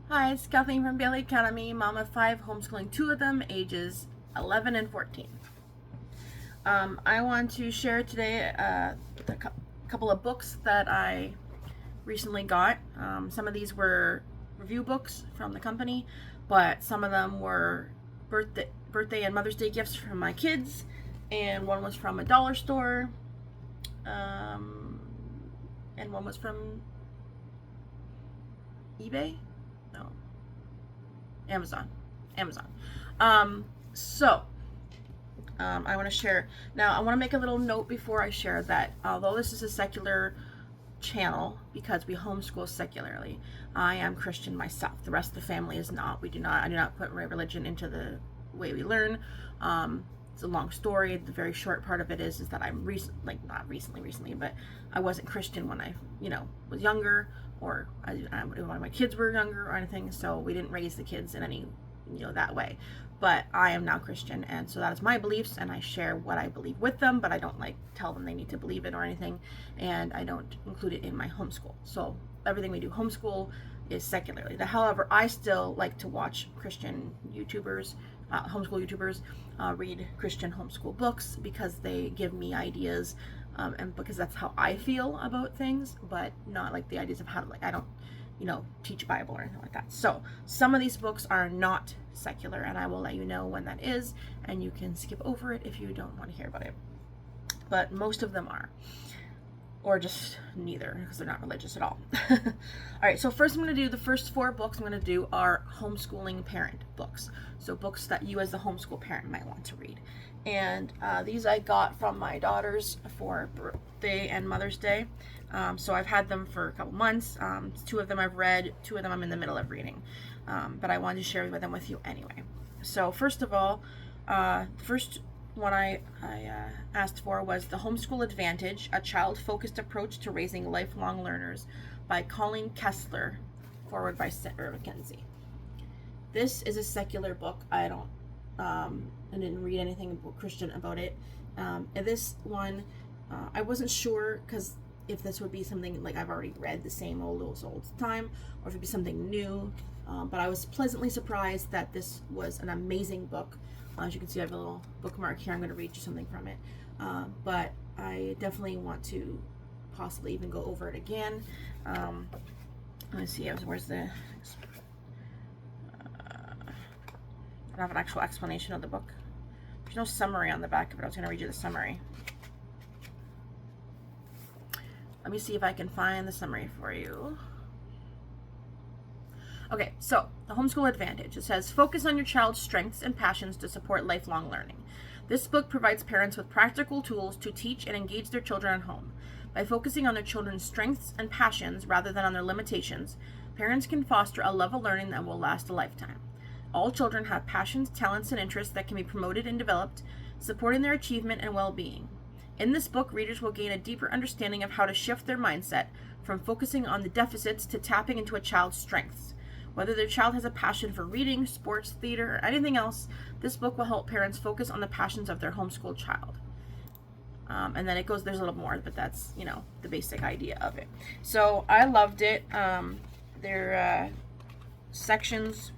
Hi, it's Kathleen from Bailey Academy, mom of 5, homeschooling 2 of them, ages 11 and 14. I want to share today a couple of books that I recently got. Some of these were review books from the company, but some of them were birthday and Mother's Day gifts from my kids, and one was from a dollar store, and one was from eBay. No, Amazon. So I want to share. Now, I want to make a little note before I share that although this is a secular channel because we homeschool secularly, I am Christian myself. The rest of the family is not. I do not put religion into the way we learn. It's a long story. The very short part of it is that I'm not recently, but I wasn't Christian when I, was younger, or when my kids were younger or anything. So we didn't raise the kids in any, that way. But I am now Christian, and so that is my beliefs, and I share what I believe with them, but I don't tell them they need to believe it or anything, and I don't include it in my homeschool. So everything we do homeschool is secularly. However, I still like to watch Christian YouTubers, homeschool YouTubers, read Christian homeschool books because they give me ideas, and because that's how I feel about things, but not like the ideas of how to, I don't, teach Bible or anything like that. So some of these books are not secular, and I will let you know when that is, and you can skip over it if you don't want to hear about it. But most of them are, or just neither, because they're not religious at all. All right, so first I'm going to do the first 4 books I'm going to do are homeschooling parent books. So books that you as the homeschool parent might want to read. And these I got from my daughters for birthday and Mother's Day. So I've had them for a couple months. 2 of them I've read, 2 of them I'm in the middle of reading. But I wanted to share them with you anyway. So first of all, first one I asked for was The Homeschool Advantage, A Child-Focused Approach to Raising Lifelong Learners by Colleen Kessler, forward by Sarah Mackenzie. This is a secular book. I didn't read anything Christian about it. And this one, I wasn't sure because if this would be something like I've already read the same old time, or if it'd be something new. But I was pleasantly surprised that this was an amazing book. As you can see, I have a little bookmark here. I'm going to read you something from it. But I definitely want to possibly even go over it again. Let me see. Where's the... I don't have an actual explanation of the book. There's no summary on the back of it. I was going to read you the summary. Let me see if I can find the summary for you. Okay, so The Homeschool Advantage. It says, focus on your child's strengths and passions to support lifelong learning. This book provides parents with practical tools to teach and engage their children at home. By focusing on their children's strengths and passions rather than on their limitations, parents can foster a love of learning that will last a lifetime. All children have passions, talents, and interests that can be promoted and developed, supporting their achievement and well-being. In this book, readers will gain a deeper understanding of how to shift their mindset from focusing on the deficits to tapping into a child's strengths. Whether their child has a passion for reading, sports, theater, or anything else, this book will help parents focus on the passions of their homeschooled child. And then there's a little more, but that's, the basic idea of it. So I loved it. There are sections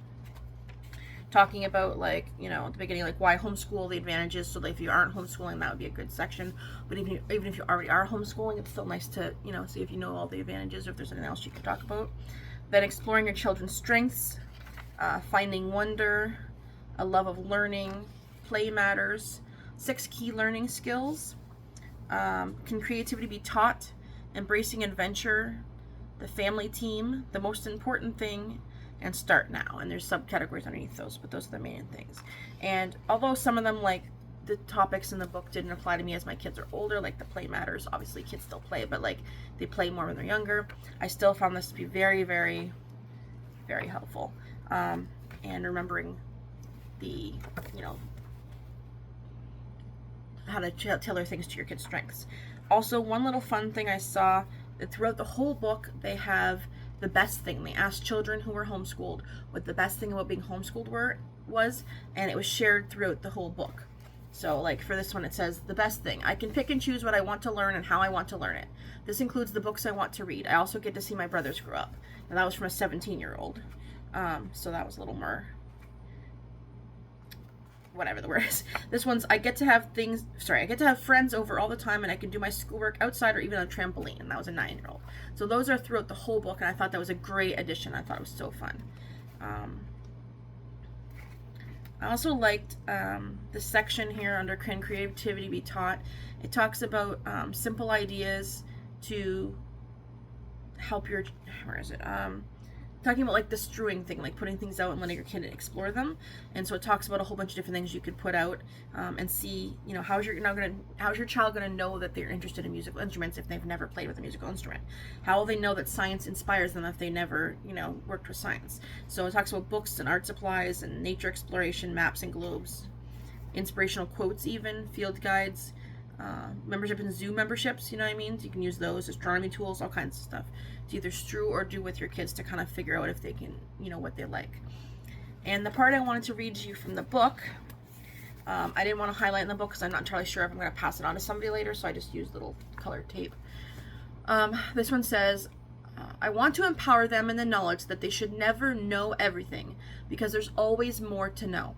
talking about, at the beginning, why homeschool, the advantages. So if you aren't homeschooling, that would be a good section. But even if you already are homeschooling, it's still nice to, see if you know all the advantages, or if there's anything else you can talk about. Then exploring your children's strengths, finding wonder, a love of learning, play matters, 6 key learning skills, can creativity be taught, embracing adventure, the family team, the most important thing, and start now. And there's subcategories underneath those, but those are the main things. And although some of them, the topics in the book didn't apply to me as my kids are older, the play matters, obviously kids still play, but they play more when they're younger, I still found this to be very, very, very helpful. And remembering the, how to tailor things to your kids' strengths. Also, one little fun thing I saw, that throughout the whole book, they have the best thing. They asked children who were homeschooled what the best thing about being homeschooled was, and it was shared throughout the whole book. So for this one, it says, the best thing, I can pick and choose what I want to learn and how I want to learn it. This includes the books I want to read. I also get to see my brothers grow up. Now that was from a 17-year-old. So that was a little more, whatever the word is. This one's, I get to have friends over all the time, and I can do my schoolwork outside or even on a trampoline. And that was a 9-year-old. So those are throughout the whole book, and I thought that was a great addition. I thought it was so fun. I also liked the section here under Can Creativity Be Taught? It talks about simple ideas to help your, where is it? Talking about like the strewing thing, like putting things out and letting your kid explore them. And so it talks about a whole bunch of different things you could put out and see, you know, how's your child gonna know that they're interested in musical instruments if they've never played with a musical instrument? How will they know that science inspires them if they never, you know, worked with science? So it talks about books and art supplies and nature exploration, maps and globes, inspirational quotes, even field guides, membership in zoo memberships, you know what I mean? So you can use those, astronomy tools, all kinds of stuff to either strew or do with your kids to kind of figure out if they can, you know, what they like. And the part I wanted to read to you from the book, I didn't want to highlight in the book because I'm not entirely sure if I'm going to pass it on to somebody later, so I just used little colored tape. This one says, I want to empower them in the knowledge that they should never know everything because there's always more to know.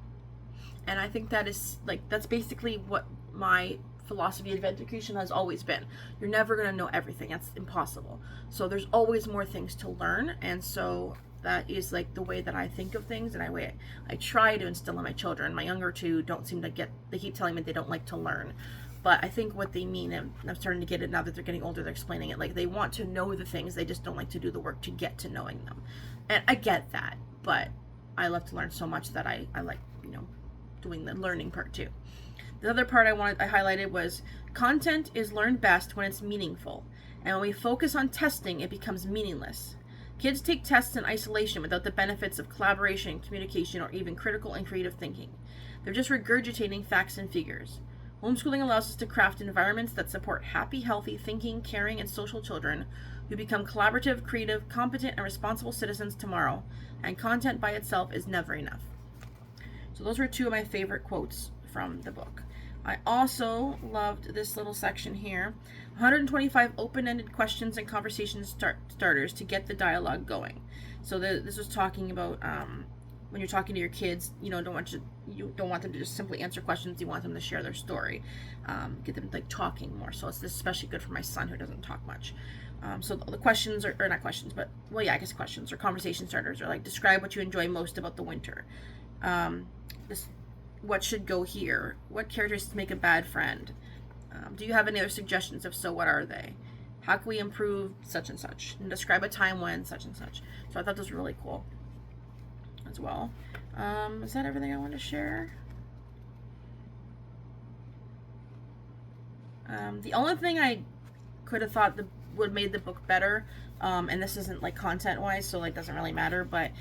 And I think that is, like, that's basically what my philosophy of education has always been. You're never going to know everything. That's impossible. So there's always more things to learn. And so that is like the way that I think of things, and I try to instill in my children. My younger two don't seem to get, they keep telling me they don't like to learn. But I think what they mean, and I'm starting to get it now that they're getting older, they're explaining it, like they want to know the things, they just don't like to do the work to get to knowing them. And I get that, but I love to learn so much that I like, you know, doing the learning part too. The other part I highlighted was content is learned best when it's meaningful, and when we focus on testing, it becomes meaningless. Kids take tests in isolation without the benefits of collaboration, communication, or even critical and creative thinking. They're just regurgitating facts and figures. Homeschooling allows us to craft environments that support happy, healthy, thinking, caring, and social children who become collaborative, creative, competent, and responsible citizens tomorrow, and content by itself is never enough. So those were two of my favorite quotes from the book. I also loved this little section here, 125 open-ended questions and conversation starters to get the dialogue going. So this was talking about when you're talking to your kids, you don't want them to just simply answer questions. You want them to share their story, get them like talking more. So it's especially good for my son who doesn't talk much. So the questions are, or not questions, but well, yeah, I guess questions or conversation starters are like, describe what you enjoy most about the winter. What should go here? What characteristics make a bad friend? Do you have any other suggestions? If so, what are they? How can we improve such and such? And describe a time when such and such. So I thought this was really cool as well. Is that everything I want to share? The only thing I could have thought would have made the book better, and this isn't like content wise, so like doesn't really matter, but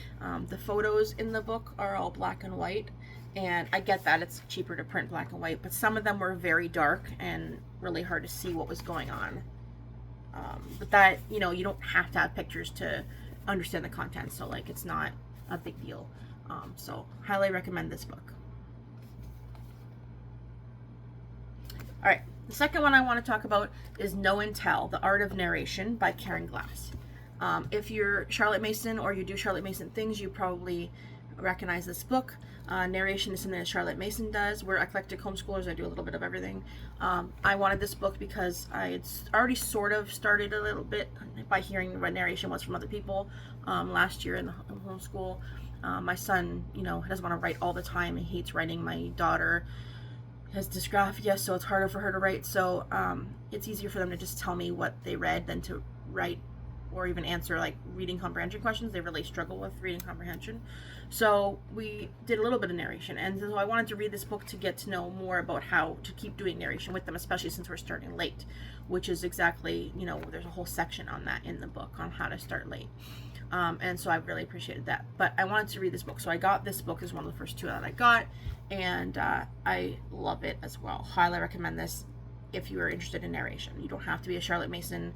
the photos in the book are all black and white. And I get that it's cheaper to print black and white, but some of them were very dark and really hard to see what was going on. But that, you don't have to have pictures to understand the content, so like it's not a big deal. So highly recommend this book. All right, the second one I want to talk about is Know and Tell, The Art of Narration by Karen Glass. If you're Charlotte Mason or you do Charlotte Mason things, you probably recognize this book. Narration is something that Charlotte Mason does. We're eclectic homeschoolers. I do a little bit of everything. I wanted this book because I had already sort of started a little bit by hearing what narration was from other people last year in the homeschool. My son, doesn't want to write all the time. He hates writing. My daughter has dysgraphia, so it's harder for her to write. So it's easier for them to just tell me what they read than to write or even answer like reading comprehension questions. They really struggle with reading comprehension. So we did a little bit of narration, and so I wanted to read this book to get to know more about how to keep doing narration with them, especially since we're starting late, which is exactly, there's a whole section on that in the book on how to start late. And so I really appreciated that. But I wanted to read this book, so I got this book as one of the first two that I got, and I love it as well. Highly recommend this if you are interested in narration. You don't have to be a Charlotte Mason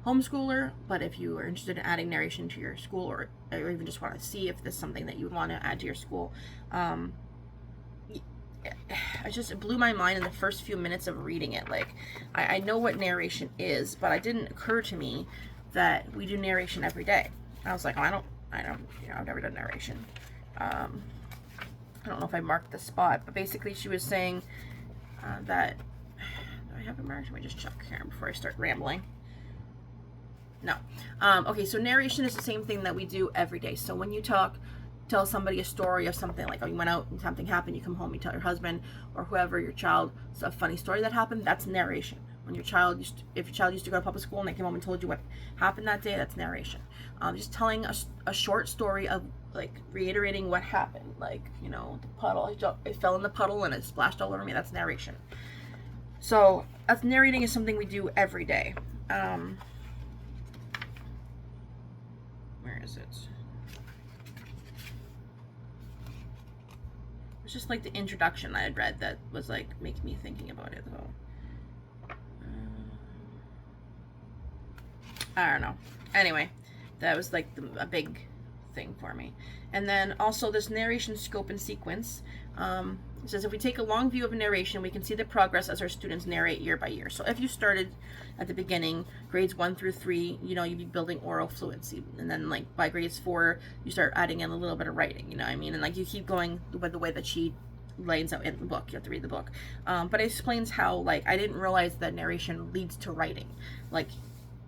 homeschooler, but if you are interested in adding narration to your school, or even just want to see if this is something that you would want to add to your school, it blew my mind in the first few minutes of reading it. Like, I know what narration is, but it didn't occur to me that we do narration every day. I was like, I've never done narration. I don't know if I marked the spot, but basically she was saying that, do I have it marked? Let me just check here before I start rambling. No. Okay, so narration is the same thing that we do every day. So when you tell somebody a story of something, like, oh, you went out and something happened, you come home, you tell your husband or whoever, your child, it's a funny story that happened, that's narration. When your child if your child used to go to public school and they came home and told you what happened that day, that's narration. Just telling a short story of, like, reiterating what happened, like, the puddle, I fell in the puddle and it splashed all over me, that's narration. So narrating is something we do every day. Where is it? It's just like the introduction I had read that was like making me thinking about it though. I don't know. Anyway, that was like a big thing for me. And then also this narration scope and sequence. It says if we take a long view of a narration, we can see the progress as our students narrate year by year. So if you started at the beginning, grades 1 through 3, you'd be building oral fluency. And then like by grades 4, you start adding in a little bit of writing, you know what I mean? And like you keep going with the way that she lays out in the book. You have to read the book. But it explains how, like, I didn't realize that narration leads to writing. Like,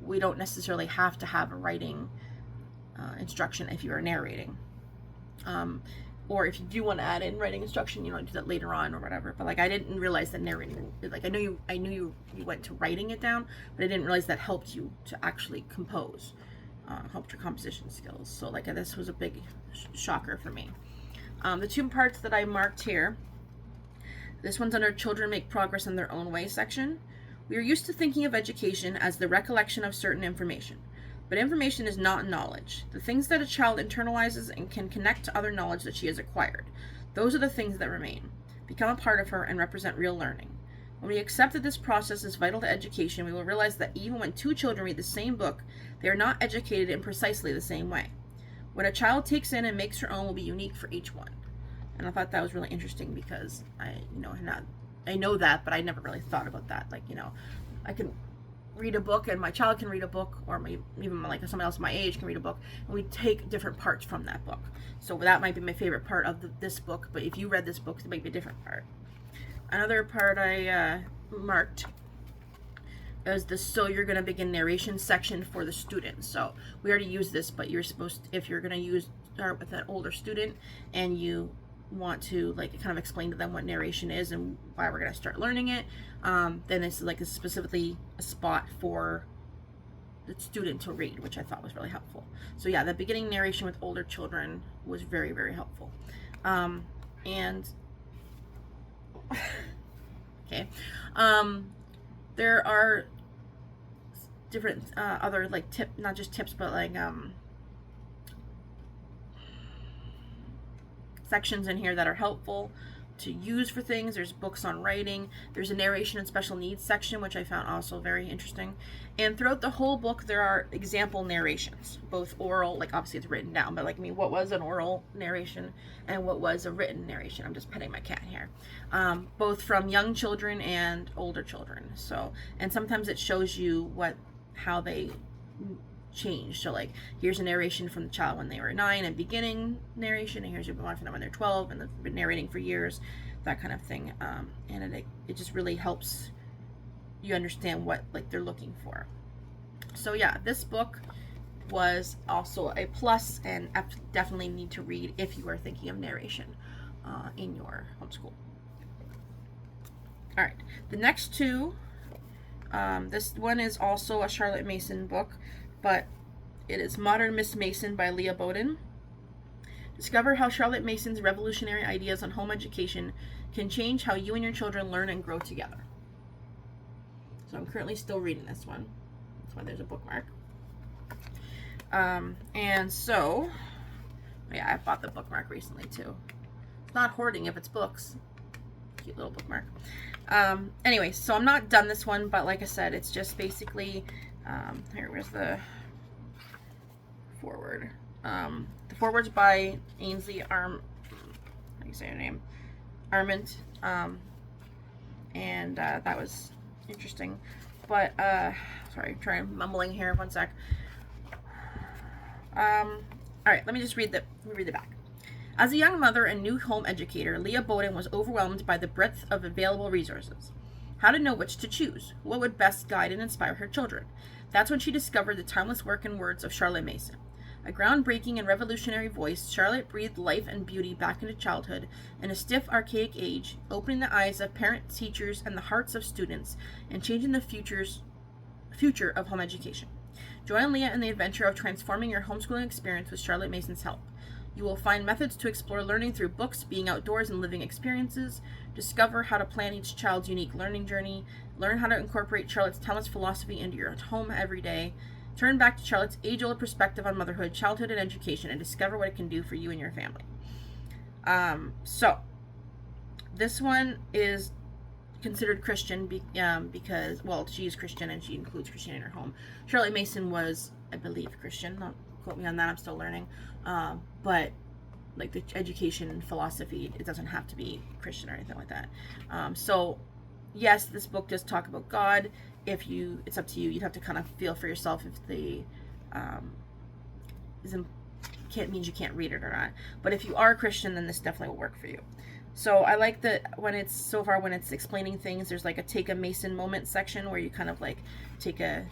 we don't necessarily have to have a writing instruction if you are narrating. Or if you do want to add in writing instruction, do that later on or whatever. But like, I didn't realize that narrating, like, I knew you went to writing it down, but I didn't realize that helped you to actually compose, helped your composition skills. So like, this was a big shocker for me. The 2 parts that I marked here, this one's under Children Make Progress in Their Own Way section. We are used to thinking of education as the recollection of certain information. But information is not knowledge. The things that a child internalizes and can connect to other knowledge that she has acquired. Those are the things that remain, become a part of her, and represent real learning. When we accept that this process is vital to education, we will realize that even when 2 children read the same book, they are not educated in precisely the same way. What a child takes in and makes her own will be unique for each one. And I thought that was really interesting because I know that, but I never really thought about that. Like, I can read a book and my child can read a book, or even like someone else my age can read a book, and we take different parts from that book. So that might be my favorite part of this book, but if you read this book, it might be a different part. Another part I marked is the so you're going to begin narration section for the students. So we already used this, but you're supposed to, if you're going to start with an older student and you want to like kind of explain to them what narration is and why we're going to start learning it, then it's like specifically a spot for the student to read, which I thought was really helpful. So yeah, the beginning narration with older children was very, very helpful. And okay, there are different other like not just tips, but like sections in here that are helpful to use for things. There's books on writing. There's a narration and special needs section, which I found also very interesting. And throughout the whole book, there are example narrations, both oral, like obviously it's written down, but like what was an oral narration and what was a written narration. I'm just petting my cat here. Both from young children and older children. So, and sometimes it shows you how they change. So like, here's a narration from the child when they were 9 and beginning narration, and here's one from them when they're 12 and they've been narrating for years, that kind of thing. And it just really helps you understand what like they're looking for. So yeah, this book was also a plus and definitely need to read if you are thinking of narration in your homeschool. All right, the next two, this one is also a Charlotte Mason book, but it is Modern Miss Mason by Leah Bowden. Discover how Charlotte Mason's revolutionary ideas on home education can change how you and your children learn and grow together. So I'm currently still reading this one. That's why there's a bookmark. And so, yeah, I bought the bookmark recently too. It's not hoarding if it's books. Cute little bookmark. Anyway, so I'm not done this one, but like I said, it's just basically, where's the forward? The forward's by Ainsley how do you say her name? Arment. And that was interesting. But, sorry, mumbling here, one sec. All right, let me read the back. As a young mother and new home educator, Leah Bowden was overwhelmed by the breadth of available resources. How to know which to choose, what would best guide and inspire her children. That's when she discovered the timeless work and words of Charlotte Mason. A groundbreaking and revolutionary voice, Charlotte breathed life and beauty back into childhood in a stiff, archaic age, opening the eyes of parents, teachers, and the hearts of students, and changing the future of home education. Join Leah in the adventure of transforming your homeschooling experience with Charlotte Mason's help. You will find methods to explore learning through books, being outdoors, and living experiences. Discover how to plan each child's unique learning journey. Learn how to incorporate Charlotte's timeless philosophy into your home every day. Turn back to Charlotte's age-old perspective on motherhood, childhood, and education, and discover what it can do for you and your family. So this one is considered Christian because, well, she's Christian and she includes Christian in her home. Charlotte Mason was, I believe, Christian. Don't quote me on that. I'm still learning. But like the education and philosophy, it doesn't have to be Christian or anything like that. So yes, this book does talk about God. It's up to you. You'd have to kind of feel for yourself if the means you can't read it or not. But if you are a Christian, then this definitely will work for you. So I like that when it's explaining things, there's like a take a Mason moment section where you kind of like take a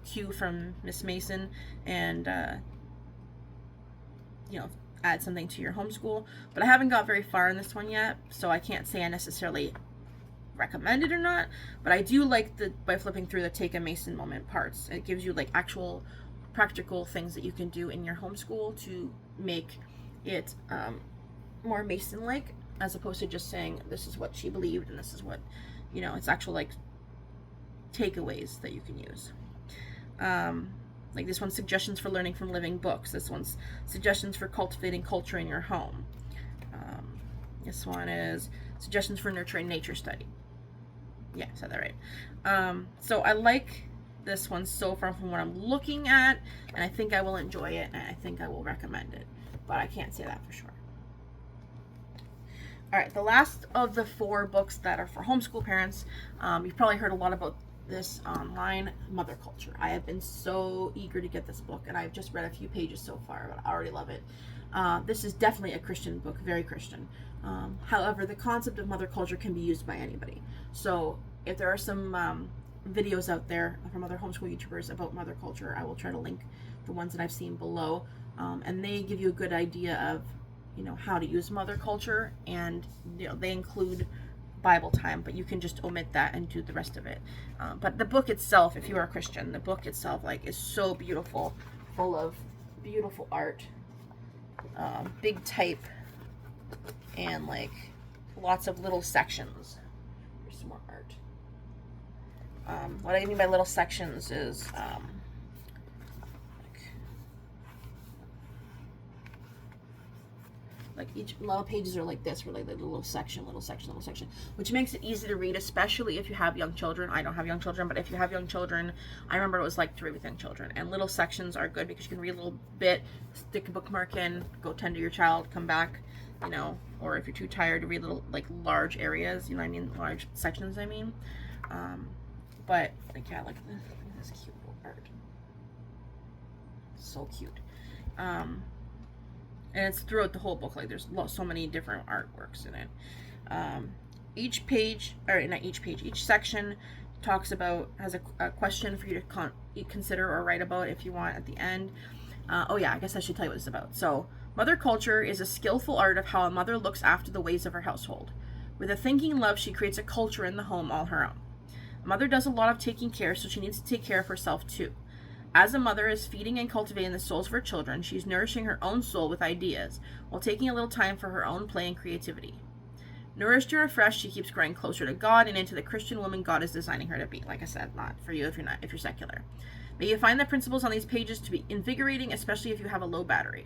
cue from Miss Mason and add something to your homeschool. But I haven't got very far in this one yet, so I can't say I necessarily recommend it or not. But I do like by flipping through the take a Mason moment parts. It gives you like actual practical things that you can do in your homeschool to make it more Mason-like, as opposed to just saying this is what she believed and this is what, it's actual like takeaways that you can use. Like this one's suggestions for learning from living books. This one's suggestions for cultivating culture in your home. This one is suggestions for nurturing nature study. Yeah, I said that right. So I like this one so far from what I'm looking at, and I think I will enjoy it, and I think I will recommend it, but I can't say that for sure. All right, the last of the 4 books that are for homeschool parents, you've probably heard a lot about this online, Mother Culture. I have been so eager to get this book, and I've just read a few pages so far, but I already love it. This is definitely a Christian book, very Christian. However, the concept of mother culture can be used by anybody. So if there are some videos out there from other homeschool YouTubers about mother culture, I will try to link the ones that I've seen below, and they give you a good idea of how to use mother culture, and they include Bible time, but you can just omit that and do the rest of it. But the book itself, if you are a Christian, the book itself is so beautiful, full of beautiful art, big type, and lots of little sections. Here's some more art. What I mean by little sections is a lot of pages are like this, where like little section, which makes it easy to read, especially if you have young children. I don't have young children, but if you have young children, I remember it was like to read with young children. And little sections are good because you can read a little bit, stick a bookmark in, go tend to your child, come back, or if you're too tired to read little large areas, large sections, but yeah, look at this cute little art. So cute. And it's throughout the whole book. There's so many different artworks in it. Each section has a question for you to consider or write about if you want at the end. Oh yeah, I guess I should tell you what it's about. So, mother culture is a skillful art of how a mother looks after the ways of her household. With a thinking love, she creates a culture in the home all her own. A mother does a lot of taking care, so she needs to take care of herself too. As a mother is feeding and cultivating the souls of her children, she's nourishing her own soul with ideas, while taking a little time for her own play and creativity. Nourished and refreshed, she keeps growing closer to God and into the Christian woman God is designing her to be. Like I said, not for you if you're secular. May you find the principles on these pages to be invigorating, especially if you have a low battery.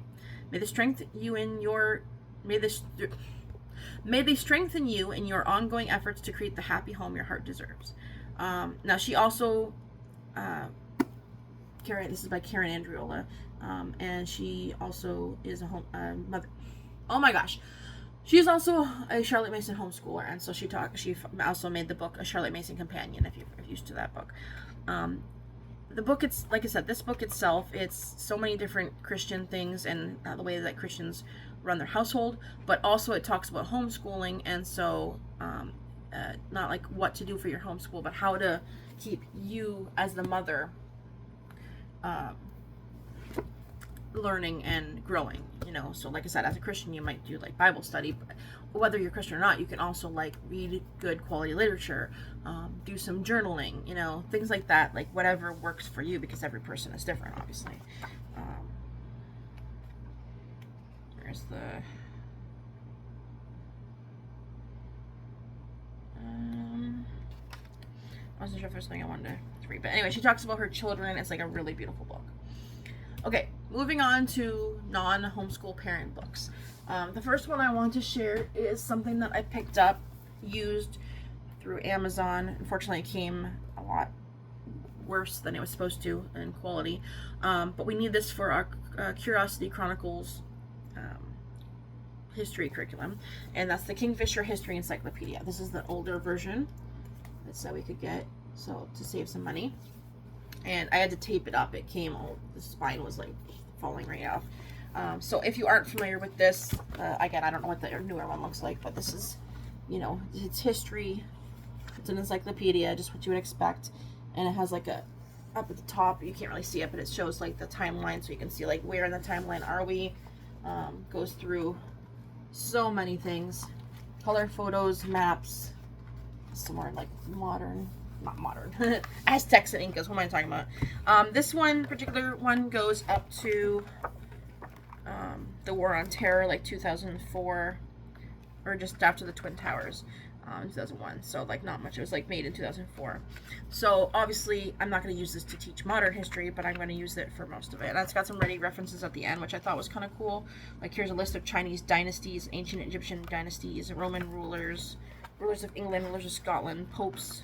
May they strengthen you in your ongoing efforts to create the happy home your heart deserves. Now she also. This is by Karen Andriola, and she also is a mother. Oh my gosh, she's also a Charlotte Mason homeschooler, and so she also made the book A Charlotte Mason Companion. If you're used to that book, the book, it's like I said, this book itself, it's so many different Christian things and the way that Christians run their household, but also it talks about homeschooling, and so not like what to do for your homeschool, but how to keep you as the mother learning and growing, you know. So like I said, as a Christian, you might do like Bible study, but whether you're Christian or not, you can also like read good quality literature, do some journaling, you know, things like that, like whatever works for you, because every person is different, obviously. There's the I wasn't sure if there's something I wanted to read, but anyway, she talks about her children. It's like a really beautiful book. Okay, moving on to non-homeschool parent books. The first one I want to share is something that I picked up, used through Amazon. Unfortunately, it came a lot worse than it was supposed to in quality, but we need this for our Curiosity Chronicles history curriculum, and that's the Kingfisher History Encyclopedia. This is the older version that we could get, so to save some money. And I had to tape it up. It came, the spine was like falling right off. So if you aren't familiar with this, again, I don't know what the newer one looks like, but this is, you know, it's history. It's an encyclopedia, just what you would expect. And it has like a, up at the top, you can't really see it, but it shows like the timeline, so you can see like where in the timeline are we. Goes through so many things. Color photos, maps, some more like modern, not modern, Aztecs and Incas, what am I talking about? This one, particular one, goes up to the War on Terror, like 2004, or just after the Twin Towers, 2001, so like not much. It was like made in 2004. So obviously I'm not going to use this to teach modern history, but I'm going to use it for most of it. And it's got some ready references at the end, which I thought was kind of cool. Like here's a list of Chinese dynasties, ancient Egyptian dynasties, Roman rulers, rulers of England, rulers of Scotland, popes,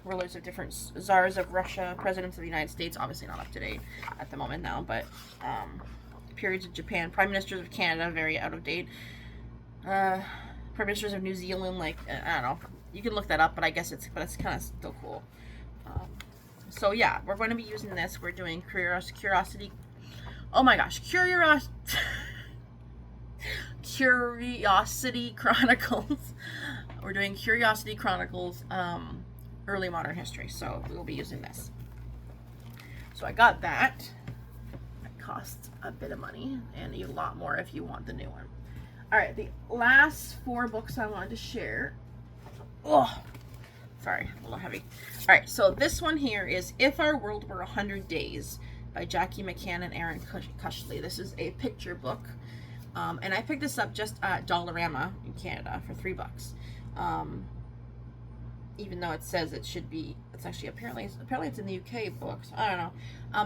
rulers of different czars of Russia, presidents of the United States, obviously not up to date at the moment now, but periods of Japan, prime ministers of Canada, very out of date, prime ministers of New Zealand, like, I don't know, you can look that up, but I guess it's kind of still cool. So yeah, we're going to be using this. We're doing Curiosity, oh my gosh, Curiosity Chronicles. We're doing Curiosity Chronicles, early modern history, so we will be using this. So I got that. It costs a bit of money, and a lot more if you want the new one. Alright, the last 4 books I wanted to share. Oh, sorry, a little heavy. Alright, so this one here is If Our World Were 100 Days by Jackie McCann and Aaron Cushley. This is a picture book. And I picked this up just at Dollarama in Canada for $3. Even though it says it should be, it's actually apparently it's in the UK books. I don't know.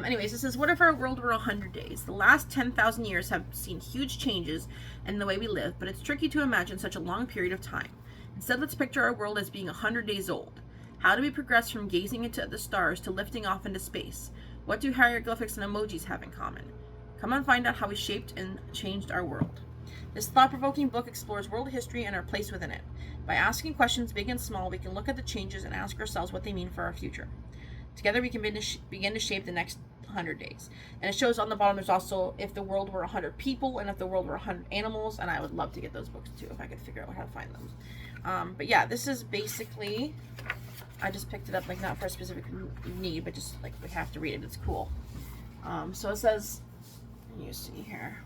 Anyways, it says, what if our world were 100 days? The last 10,000 years have seen huge changes in the way we live, but it's tricky to imagine such a long period of time. Instead, let's picture our world as being 100 days old. How do we progress from gazing into the stars to lifting off into space? What do hieroglyphics and emojis have in common? Come and find out how we shaped and changed our world. This thought-provoking book explores world history and our place within it. By asking questions big and small, we can look at the changes and ask ourselves what they mean for our future. Together, we can begin to shape the next 100 days. And it shows on the bottom, there's also if the world were 100 people and if the world were 100 animals, and I would love to get those books too if I could figure out how to find them. But yeah, this is basically, I just picked it up, like not for a specific need, but just like we have to read it. It's cool. So it says, you see here.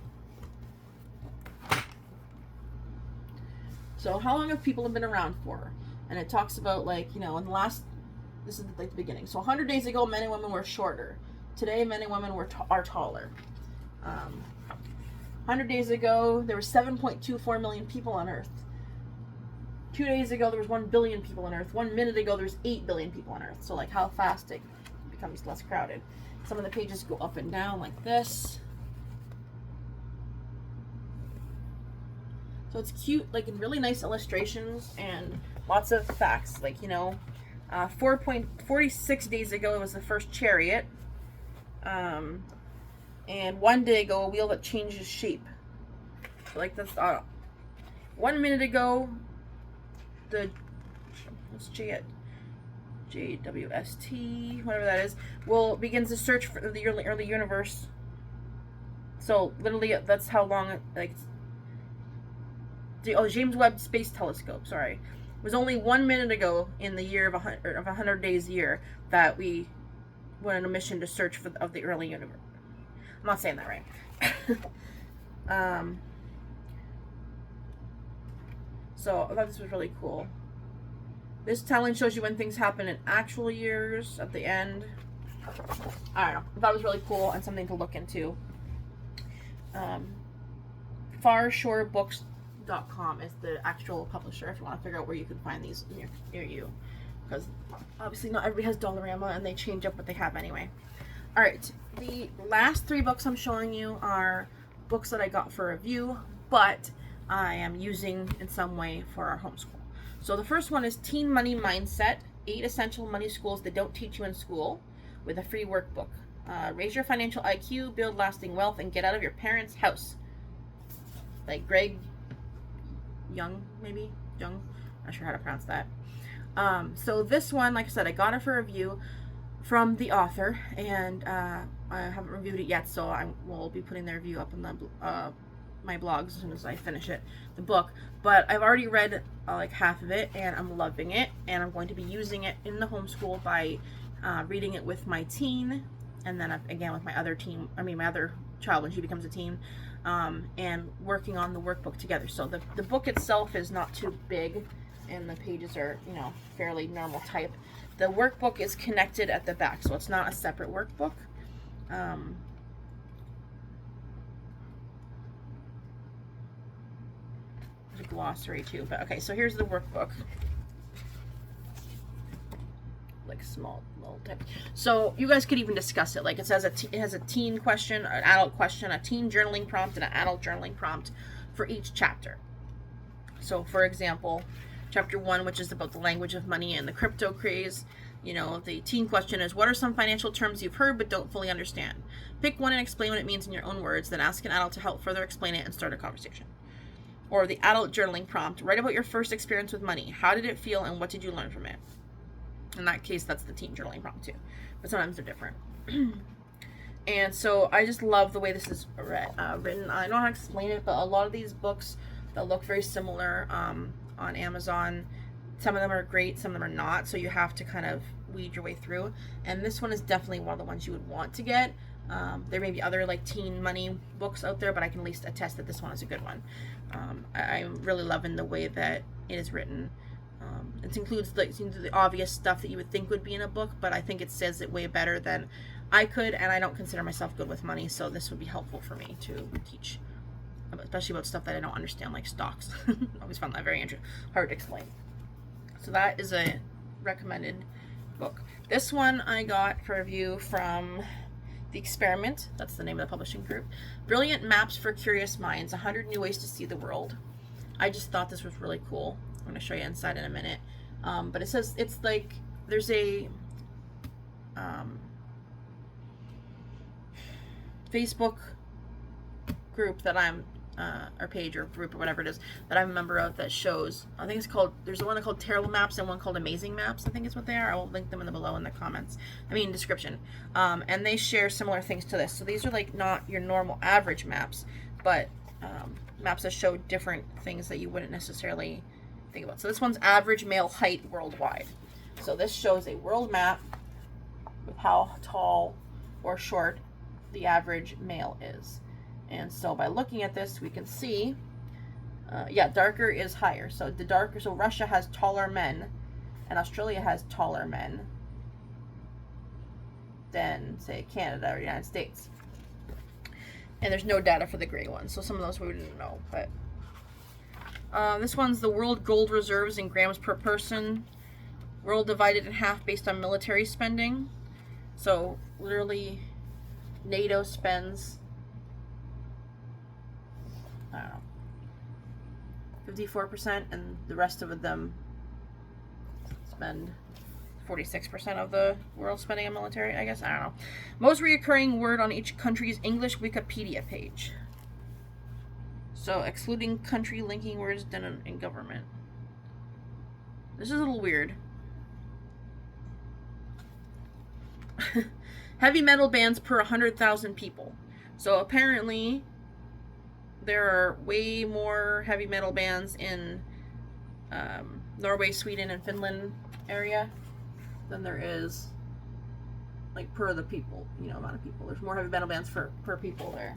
So how long have people been around for? And it talks about, like, you know, in the last, this is like the beginning. So 100 days ago, men and women were shorter. Today, men and women are taller. 100 days ago, there were 7.24 million people on Earth. 2 days ago, there was 1 billion people on Earth. 1 minute ago, there was 8 billion people on Earth. So, like, how fast it becomes less crowded. Some of the pages go up and down like this. So it's cute, like really nice illustrations and lots of facts. Like, you know, 4.46 days ago, it was the first chariot. And 1 day ago, a wheel that changes shape. So like that's 1 minute ago, the JWST, whatever that is, will begins to search for the early universe. So literally, that's how long like. James Webb Space Telescope. Sorry, it was only 1 minute ago in the year of 100 days year that we went on a mission to search for of the early universe. I'm not saying that right. So I thought this was really cool. This timeline shows you when things happen in actual years at the end. I don't know. I thought it was really cool and something to look into. FarshoreBooks.com is the actual publisher if you want to figure out where you can find these near you. Because obviously not everybody has Dollarama and they change up what they have anyway. Alright, the last 3 books I'm showing you are books that I got for review, but I am using in some way for our homeschool. So the first one is Teen Money Mindset, 8 Essential Money Schools That Don't Teach You in School, with a free workbook. Raise your financial IQ, build lasting wealth, and get out of your parents' house. Like Greg Young, maybe? Young? Not sure how to pronounce that. So this one, like I said, I got it for review from the author, and I haven't reviewed it yet, so I will be putting the review up in the my blogs as soon as I finish it, the book. But I've already read like half of it, and I'm loving it, and I'm going to be using it in the homeschool by reading it with my teen, and then again with my other child when she becomes a teen, and working on the workbook together. So the book itself is not too big, and the pages are, fairly normal type. The workbook is connected at the back, so it's not a separate workbook. There's a glossary too, but okay, so here's the workbook. Like small little type. So you guys could even discuss it. Like it says it has a teen question, an adult question, a teen journaling prompt, and an adult journaling prompt for each chapter. So for example, chapter 1, which is about the language of money and the crypto craze, the teen question is, what are some financial terms you've heard but don't fully understand? Pick one and explain what it means in your own words, then ask an adult to help further explain it and start a conversation. Or the adult journaling prompt, write about your first experience with money. How did it feel and what did you learn from it? In that case, that's the teen journaling prompt too, but sometimes they're different. And so I just love the way this is written. I don't know how to explain it, but a lot of these books that look very similar on Amazon, some of them are great, some of them are not, so you have to kind of weed your way through. And this one is definitely one of the ones you would want to get. There may be other like teen money books out there, but I can at least attest that this one is a good one. I'm really loving the way that it is written. It includes the obvious stuff that you would think would be in a book, but I think it says it way better than I could, and I don't consider myself good with money, so this would be helpful for me to teach, especially about stuff that I don't understand, like stocks. I always found that very hard to explain. So that is a recommended book. This one I got for review from The Experiment. That's the name of the publishing group. Brilliant Maps for Curious Minds, 100 New Ways to See the World. I just thought this was really cool. I'm going to show you inside in a minute. But it says, it's like, there's a Facebook group that I'm, or page or group or whatever it is, that I'm a member of that shows, I think it's called, there's one called Terrible Maps and one called Amazing Maps, I think is what they are. I will link them below in the comments, description. And they share similar things to this. So these are like not your normal average maps, but maps that show different things that you wouldn't necessarily think about. So this one's average male height worldwide. So this shows a world map with how tall or short the average male is. And so by looking at this, we can see, darker is higher. So so Russia has taller men, and Australia has taller men than, say, Canada or the United States. And there's no data for the gray ones, so some of those we didn't know. But this one's the world gold reserves in grams per person. World divided in half based on military spending. So literally, NATO spends, I don't know, 54%, and the rest of them spend 46% of the world spending on military, I guess. I don't know. Most recurring word on each country's English Wikipedia page. So excluding country linking words done in government. This is a little weird. heavy metal bands per 100,000 people. So apparently there are way more heavy metal bands in Norway, Sweden, and Finland area than there is like per the people, amount of people. There's more heavy metal bands per people there.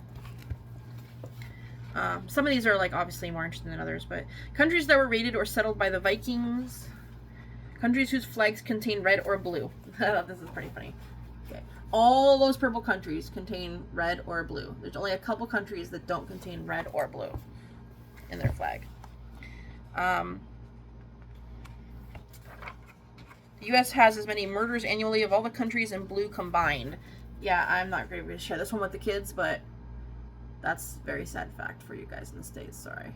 Some of these are like obviously more interesting than others, but countries that were raided or settled by the Vikings, countries whose flags contain red or blue. This is pretty funny. Okay, all those purple countries contain red or blue. There's only a couple countries that don't contain red or blue in their flag. The U.S. has as many murders annually of all the countries in blue combined. Yeah, I'm not going to share this one with the kids, but that's a very sad fact for you guys in the States. Sorry.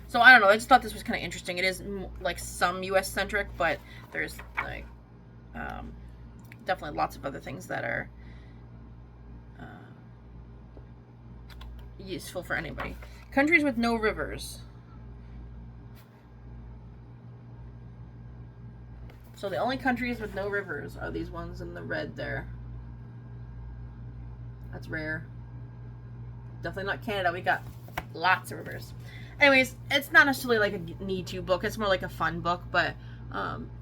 So I don't know. I just thought this was kind of interesting. It is like some U.S. centric, but there's like definitely lots of other things that are useful for anybody. Countries with no rivers. So the only countries with no rivers are these ones in the red there. That's rare. Definitely not Canada. We got lots of rivers. Anyways, it's not necessarily like a need-to book. It's more like a fun book, but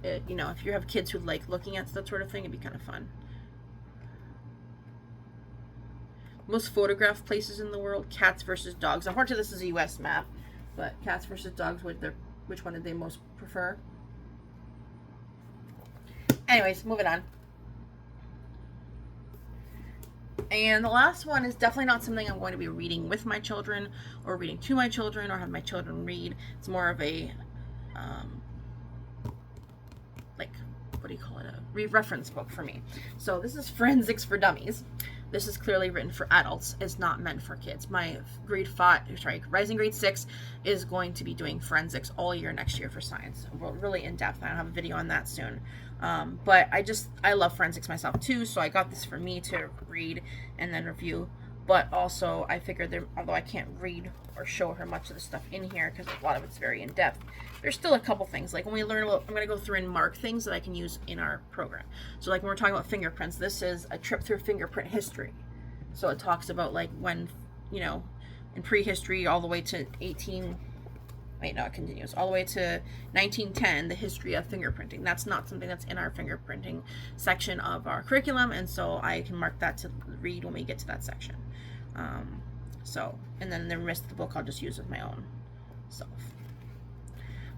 if you have kids who like looking at that sort of thing, it'd be kind of fun. Most photographed places in the world: cats versus dogs. Unfortunately, this is a U.S. map, but cats versus dogs. Which one did they most prefer? Anyways, moving on. And the last one is definitely not something I'm going to be reading with my children or reading to my children or have my children read. It's more of a, a reference book for me. So this is Forensics for Dummies. This is clearly written for adults. It's not meant for kids. My rising grade 6 is going to be doing forensics all year next year for science. We're really in depth. I'll have a video on that soon. But I love forensics myself too, so I got this for me to read and then review. But also I figured although I can't read or show her much of the stuff in here because a lot of it's very in depth, there's still a couple things. Like when we learn I'm going to go through and mark things that I can use in our program. So like when we're talking about fingerprints, this is a trip through fingerprint history. So it talks about like when, in prehistory all the way to it continues all the way to 1910, the history of fingerprinting. That's not something that's in our fingerprinting section of our curriculum, and so I can mark that to read when we get to that section. And then the rest of the book I'll just use with my own self.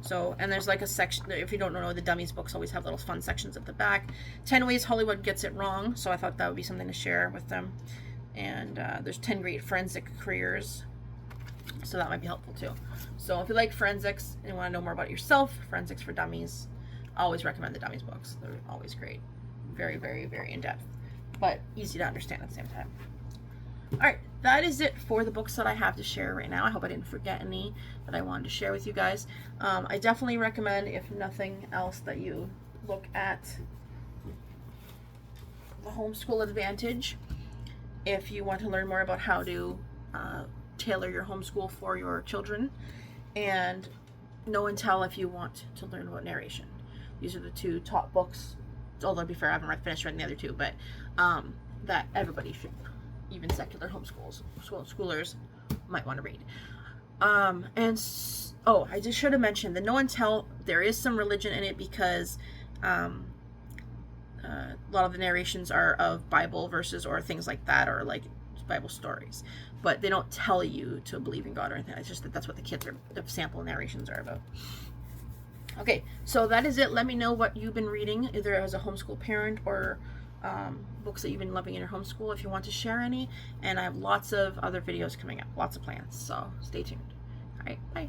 So, and there's like a section, if you don't know, the dummies books always have little fun sections at the back. 10 ways Hollywood gets it wrong, so I thought that would be something to share with them. And there's 10 great forensic careers, so that might be helpful too. So if you like forensics and want to know more about it yourself, Forensics for Dummies, I always recommend the dummies books. They're always great. Very, very, very in-depth, but easy to understand at the same time. All right, that is it for the books that I have to share right now. I hope I didn't forget any that I wanted to share with you guys. I definitely recommend, if nothing else, that you look at the Homeschool Advantage if you want to learn more about how to tailor your homeschool for your children, and Know and Tell if you want to learn about narration. These are the two top books, although to be fair, I haven't finished reading the other two, but that everybody should, even secular schoolers might want to read. I just should have mentioned the Know and Tell. There is some religion in it because a lot of the narrations are of Bible verses or things like that, or like Bible stories, but they don't tell you to believe in God or anything. It's just that's what the sample narrations are about. Okay, so that is it. Let me know what you've been reading, either as a homeschool parent or books that you've been loving in your homeschool, if you want to share any. And I have lots of other videos coming up, lots of plans, so stay tuned. All right, bye.